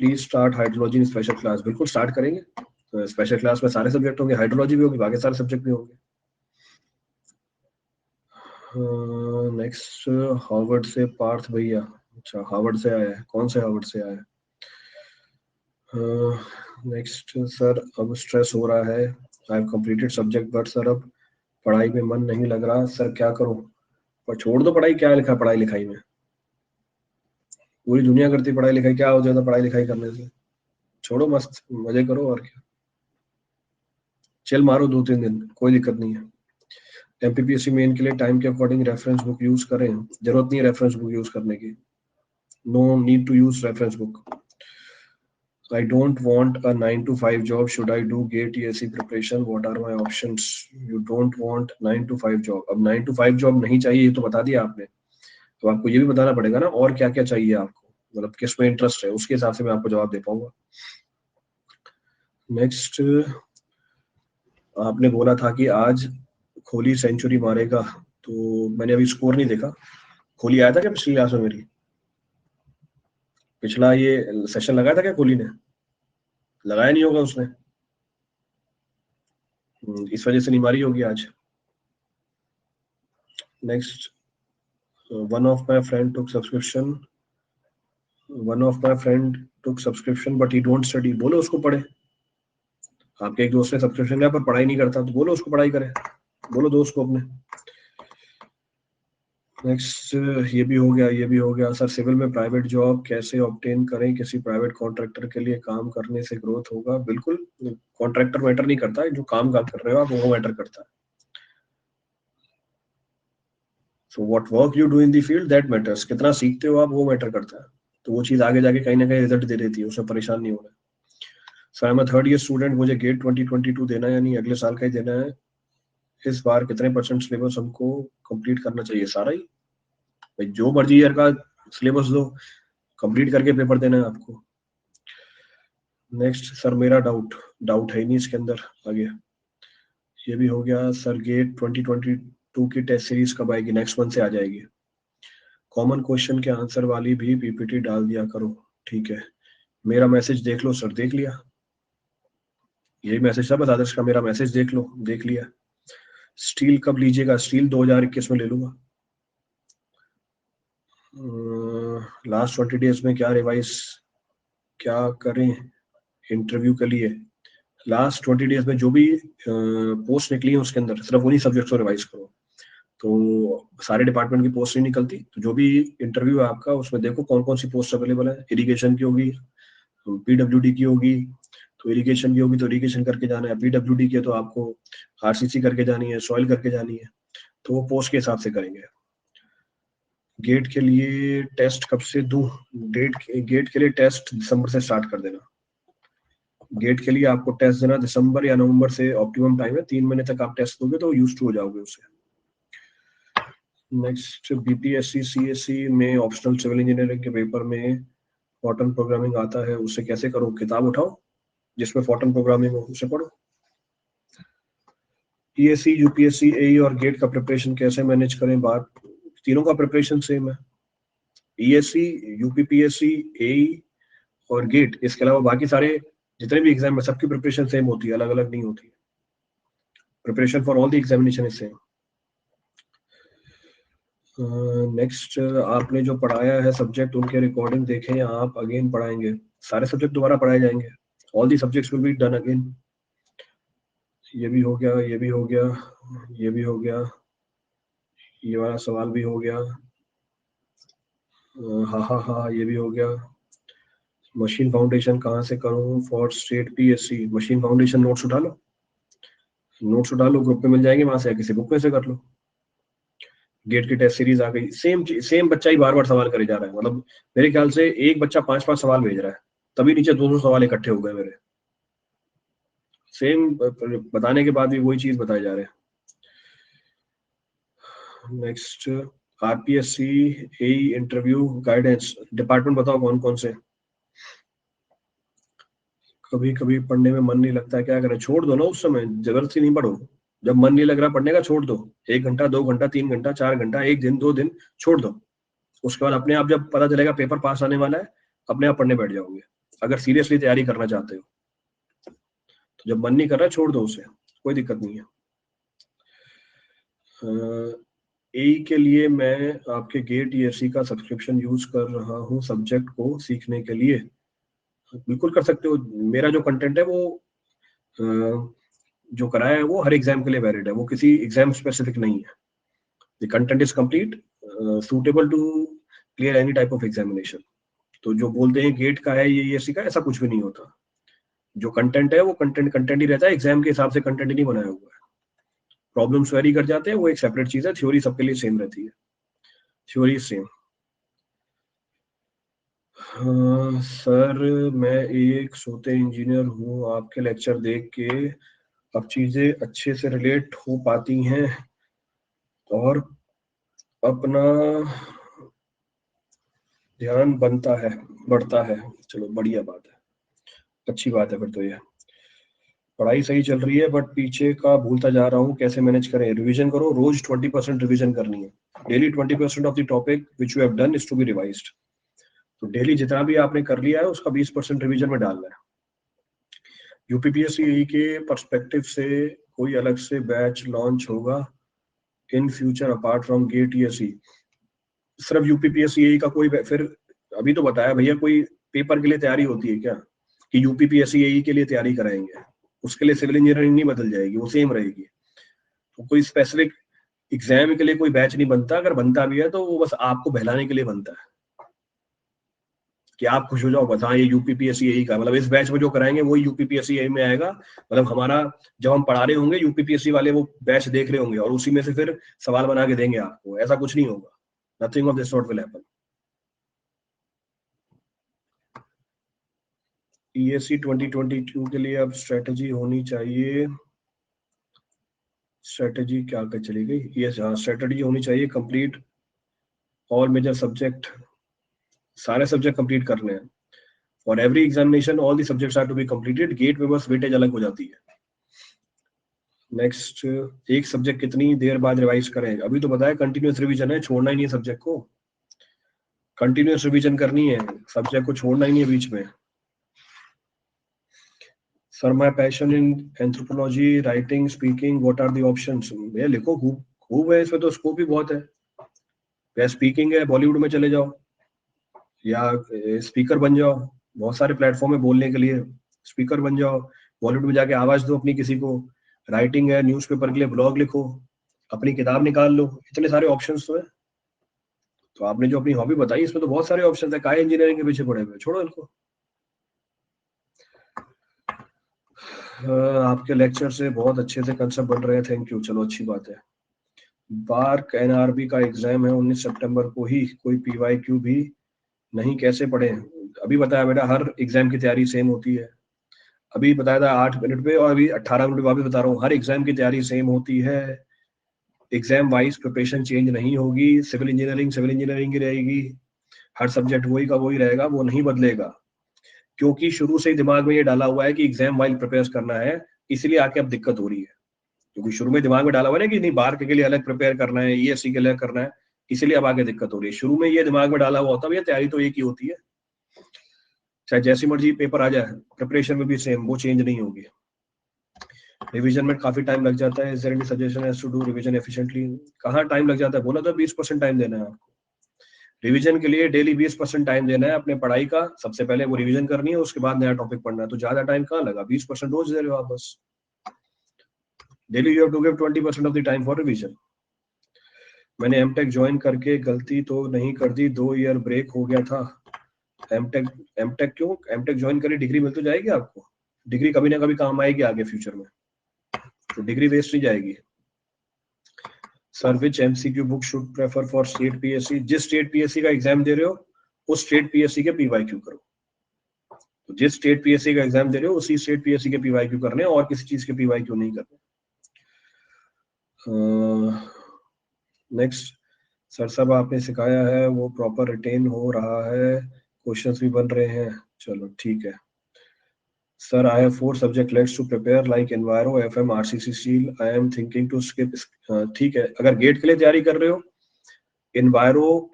Please start hydrology in special class. बिल्कुल start करेंगे। तो स्पेशल क्लास में सारे सब्जेक्ट होंगे, हाइड्रोलॉजी भी होगी, बाकी सारे सब्जेक्ट भी होंगे। नेक्स्ट हार्वर्ड से पार्थ भैया। अच्छा, हार्वर्ड से आया है, कौन से हार्वर्ड से आया है? नेक्स्ट सर, अब स्ट्रेस हो रहा है, I have completed subject but sir अब पढ़ाई में मन नहीं लग रहा, सर क्या करूं? पर छोड़ दो पढ़ाई, क्या लिखा पढ़ाई लिखाई में? पूरी दुनिया करती पढ़ाई लिखाई, क्या हो जाता पढ़ाई लिखाई करने से? छोड़ो, मस्त मजे करो और क्या। चल मारो 2-3 दिन, कोई दिक्कत नहीं है। एमपीपीएससी मेन के लिए टाइम के अकॉर्डिंग रेफरेंस बुक यूज करें? जरूरत नहीं है रेफरेंस बुक यूज करने की, no need to use reference book. I don't want a 9 to 5 job. Should I do GATE ESE preparation? What are my options? You don't want 9 to 5 job. अब 9 to 5 job नहीं चाहिए, ये तो बता दिया आपने। तो आपको ये भी बताना पड़ेगा ना और क्या क्या चाहिए आपको, मतलब किस में इंटरेस्ट है, उसके हिसाब से मैं आपको जवाब दे पाऊंगा। नेक्स्ट, आपने बोला था कि आज कोहली सेंचुरी मारेगा, तो मैंने अभी स्कोर नहीं देखा। कोहली आया था क्या पिछली क्लास में मेरी? पिछला ये सेशन लगाया था क्या कोहली ने? लगाया नहीं होगा उसने, इस वजह से नहीं मारी होगी आज। Next, one of my friend took subscription but he don't study. बोलो उसको पढ़े। आपके एक दोस्त ने सब्सक्रिप्शन लिया पर पढ़ाई नहीं करता, तो बोलो उसको पढ़ाई करे, बोलो दोस्त को अपने। नेक्स्ट, ये भी हो गया, ये भी हो गया। सर सिविल में प्राइवेट जॉब कैसे ऑब्टेन करें? किसी प्राइवेट कॉन्ट्रैक्टर के लिए काम करने से ग्रोथ होगा? बिल्कुल, कॉन्ट्रैक्टर मैटर नहीं करता है, जो काम कर रहे हो आप वो मैटर करता है। So what work you do in the field that matters. कितना सीखते हो आप वो मैटर करता है, तो वो चीज आगे जाके कहीं ना कहीं रिजल्ट दे देती है, उसमें परेशान नहीं होना। सर मैं 3rd ईयर स्टूडेंट, मुझे गेट 2022 देना है या नहीं? अगले साल का ही देना है। इस बार कितने % सिलेबस हमको कंप्लीट करना चाहिए? सारा ही भाई, जो मर्जी ईयर का सिलेबस दो, कंप्लीट करके पेपर देना है आपको। नेक्स्ट सर, मेरा डाउट है नहीं इसके अंदर। आगे ये भी हो गया। सर गेट 2022 की टेस्ट सीरीज कब आएगी? नेक्स्ट मंथ से आ जाएगी। कॉमन क्वेश्चन के आंसर वाली भी पीपीटी डाल दिया करो। ठीक है, मेरा मैसेज देख लो सर। देख लिया, यही मैसेज था बस आदर्श का, मेरा मैसेज देख लो। देख लिया। स्टील कब लीजिएगा? स्टील 2021 में ले लूंगा। लास्ट 20 डेज में क्या रिवाइज क्या करें इंटरव्यू के लिए? लास्ट 20 डेज में जो भी पोस्ट निकली है उसके अंदर सिर्फ उन्हीं सब्जेक्ट्स को रिवाइज करो। तो सारे डिपार्टमेंट की पोस्ट नहीं निकलती, तो जो भी इंटरव्यू है आपका उसमें देखो कौन कौन सी पोस्ट अवेलेबल है। इरिगेशन की होगी, पीडब्ल्यूडी की होगी, तो इरिगेशन की होगी तो इरिगेशन करके जाना है। पीडब्ल्यूडी की है तो आपको आरसीसी करके जानी है, सॉइल करके जानी है, तो वो पोस्ट के हिसाब से करेंगे। गेट के लिए टेस्ट कब से दूं? गेट के लिए टेस्ट दिसंबर से स्टार्ट कर देना। गेट के लिए आपको टेस्ट देना दिसंबर या नवंबर से ऑप्टिमम टाइम है। 3 महीने तक आप टेस्ट दोगे तो यूज टू हो जाओगे उससे। नेक्स्ट, बीपीएससी सीएससी में ऑप्शनल सिविल इंजीनियरिंग के पेपर में फॉर्टन प्रोग्रामिंग आता है, उसे कैसे करूं? किताब उठाओ जिसमें फॉर्टन प्रोग्रामिंग हो, उसे पढ़ो। पीएससी यूपीएससी एई और गेट का प्रिपरेशन कैसे मैनेज करें? बात, तीनों का प्रिपरेशन सेम है। पीएससी, यूपीपीएससी, एई और गेट, इसके अलावा बाकी सारे जितने भी एग्जाम है सबकी प्रिपरेशन सेम होती है, अलग अलग नहीं होती। Preparation for all the examination is same. Next, आपने जो पढ़ाया है सब्जेक्ट उनके रिकॉर्डिंग देखें या आप अगेन पढ़ाएंगे? सारे सब्जेक्ट दोबारा पढ़ाए जाएंगे, all the subjects will be done again. ये भी हो गया, ये भी हो गया, ये भी हो गया, ये वाला सवाल भी हो गया। हाँ हाँ हाँ, ये भी हो गया। मशीन फाउंडेशन कहाँ से करूँ for state PSC? Machine foundation notes उठा लो, नोट्स उठा लो, ग्रुप में मिल जाएंगे, वहां से या किसी बुक में से कर लो। गेट की टेस्ट सीरीज आ गई, सेम बच्चा ही बार बार सवाल करे जा रहा है, मतलब मेरे ख्याल से एक बच्चा 5-5 सवाल भेज रहा है, तभी नीचे 200 सवाल इकट्ठे हो गए मेरे। सेम बताने के बाद भी वही चीज बताए जा रहे हैं। नेक्स्ट, आरपीएससी एई इंटरव्यू गाइडेंस डिपार्टमेंट बताओ कौन कौन से? कभी कभी पढ़ने में मन नहीं लगता है, क्या करें? छोड़ दो ना, उस समय जबरदस्ती नहीं पढ़ो। जब मन नहीं लग रहा पढ़ने का छोड़ दो, 1 घंटा 2 घंटा 3 घंटा 4 घंटा, 1 दिन 2 दिन छोड़ दो। उसके बाद अपने आप जब पता चलेगा पेपर पास आने वाला है, अपने आप पढ़ने बैठ जाओगे। अगर सीरियसली तैयारी करना चाहते हो। तो जब मन नहीं कर रहा छोड़ दो उसे, कोई दिक्कत नहीं है। एई के लिए मैं आपके गेट ईएससी का सब्सक्रिप्शन यूज कर रहा हूँ सब्जेक्ट को सीखने के लिए। बिल्कुल कर सकते हो। मेरा जो कंटेंट है वो जो कराया है वो हर एग्जाम के लिए वैलिड है, वो किसी एग्जाम स्पेसिफिक नहीं है। The content is complete suitable to clear any type of examination. तो जो बोलते हैं गेट का है ये ईएससी का, ऐसा कुछ भी नहीं होता। जो कंटेंट है वो कंटेंट कंटेंट ही रहता है, एग्जाम के हिसाब से कंटेंट ही नहीं बनाया हुआ है। प्रॉब्लम्स वेरी कर जाते हैं, वो एक सेपरेट चीज है। थ्योरी सबके लिए सेम रहती है, थ्योरी सेम। हाँ सर, मैं एक सोते इंजीनियर हूँ, आपके लेक्चर देख के अब चीजें अच्छे से रिलेट हो पाती हैं और अपना ध्यान बढ़ता है। चलो बढ़िया बात है, अच्छी बात है। फिर तो ये पढ़ाई सही चल रही है, बट पीछे का भूलता जा रहा हूँ, कैसे मैनेज करें? रिवीजन करो, रोज 20% रिवीजन करनी है। Daily 20% of the topic which you have done is to be revised. तो डेली जितना भी आपने कर लिया है उसका 20% रिवीजन में डालना है। यूपीपीएससी के पर्सपेक्टिव से कोई अलग से बैच लॉन्च होगा in future apart from GATE ESE? सिर्फ यूपीपीएससी का कोई फिर अभी तो बताया भैया, कोई पेपर के लिए तैयारी होती है क्या कि यूपीपीएससी के लिए तैयारी कराएंगे? उसके लिए सिविल इंजीनियरिंग नहीं बदल जाएगी, वो सेम रहेगी। तो कोई स्पेसिफिक एग्जाम के लिए कोई बैच नहीं बनता। अगर बनता भी है तो वो बस आपको बहलाने के लिए बनता है कि आप खुश हो जाओ, बस हाँ ये यूपीपीएससी का, मतलब इस बैच में जो कराएंगे वो यूपीपीएससी में आएगा। मतलब हमारा जब हम पढ़ा रहे होंगे यूपीपीएससी वाले वो बैच देख रहे होंगे और उसी में से फिर सवाल बना के देंगे आपको। ऐसा कुछ नहीं होगा। Nothing of this sort will happen. ESC 2022 के लिए अब स्ट्रेटजी होनी चाहिए। स्ट्रेटजी क्या कर चली गई? यस हाँ, स्ट्रेटजी होनी चाहिए। कंप्लीट ऑल मेजर सब्जेक्ट, सारे सब्जेक्ट कंप्लीट करने हैं। For every examination all the subjects are to be completed. GATE में बस वेटेज अलग हो जाती है। नेक्स्ट, एक सब्जेक्ट कितनी देर बाद रिवाइज करें? अभी तो बताया कंटिन्यूस रिवीजन है, छोड़ना ही नहीं है सब्जेक्ट को। कंटिन्यूस रिवीजन करनी है, सब्जेक्ट को छोड़ना ही नहीं है बीच में। Sir my passion in anthropology, writing, speaking, what are the options? भैया लिखो, खूब खूब है, इसमें तो स्कोप भी बहुत है। या स्पीकिंग है, बॉलीवुड में चले जाओ या स्पीकर बन जाओ। बहुत सारे प्लेटफॉर्म है बोलने के लिए, स्पीकर बन जाओ, बॉलीवुड में जाके आवाज दो अपनी किसी को। राइटिंग है, न्यूज़पेपर के लिए ब्लॉग लिखो, अपनी किताब निकाल लो। इतने सारे ऑप्शंस तो है। तो आपने जो अपनी हॉबी बताई इसमें तो बहुत सारे ऑप्शन है। काहे इंजीनियरिंग के पीछे पड़े हुए? छोड़ो इनको। आपके लेक्चर से बहुत अच्छे से कंसेप्ट बन रहे हैं, थैंक यू। चलो अच्छी बात है। बार्क एनआरबी का एग्जाम है 19 सितंबर को ही, कोई पीवाईक्यू भी नहीं, कैसे पढ़े? अभी बताया बेटा, हर एग्जाम की तैयारी सेम होती है। अभी बताया था 8 मिनट पे, और अभी 18 मिनट वापस बता रहा हूँ, हर एग्जाम की तैयारी सेम होती है। एग्जाम वाइज प्रिपरेशन चेंज नहीं होगी। सिविल इंजीनियरिंग ही रहेगी। हर सब्जेक्ट वही का वही रहेगा, वो नहीं बदलेगा। क्योंकि शुरू से ही दिमाग में ये डाला हुआ है कि एग्जाम वाइज प्रिपेयर करना है, इसलिए आके अब दिक्कत हो रही है। क्योंकि शुरू में दिमाग में डाला हुआ है ना कि नहीं बार के लिए अलग प्रिपेयर करना है, ईएससी के लिए करना है, इसीलिए अब आगे दिक्कत हो रही है। शुरू में ये दिमाग में डाला हुआ होता है तैयारी तो एक ही होती है, चाहे जैसी मर्जी पेपर आ जाए, प्रिपरेशन में भी सेम, वो चेंज नहीं होगी। रिवीजन में काफी टाइम लग जाता है। Is there any suggestion as to do revision efficiently? कहाँ टाइम लग जाता है? बोला तो 20% टाइम देना है आपको रिवीजन के लिए। डेली 20% टाइम देना है अपने पढ़ाई का। सबसे पहले वो रिवीजन करनी है, उसके बाद नया टॉपिक पढ़ना है। तो ज्यादा टाइम कहाँ लगा? 20% रोज दे रहे हो आप बस। Daily you have to give 20% of the time for revision. मैंने एमटेक ज्वाइन करके गलती तो नहीं कर दी? 2 ईयर ब्रेक हो गया था। एमटेक एमटेक क्यों? एमटेक ज्वाइन करी, डिग्री मिल तो जाएगी आपको। डिग्री कभी ना कभी काम आएगी आगे फ्यूचर में, तो डिग्री वेस्ट नहीं जाएगी। Sir which MCQ book should prefer for state PSC? जिस स्टेट पीएससी का एग्जाम दे रहे हो उस स्टेट पीएससी के पीवाईक्यू करो। तो जिस स्टेट पीएससी का एग्जाम दे रहे हो उसी स्टेट पीएससी के पीवाईक्यू करने, और किसी चीज के पीवाईक्यू नहीं करने। नेक्स्ट, सर सब आपने सिखाया है वो प्रॉपर रिटेन हो रहा है, क्वेश्चंस भी बन रहे हैं। चलो ठीक है। सर आई हैव 4 सब्जेक्ट लेट्स to prepare like enviro, FM, RCC, steel. I am thinking to skip. ठीक है, अगर गेट के लिए तैयारी कर रहे हो, एनवायरो,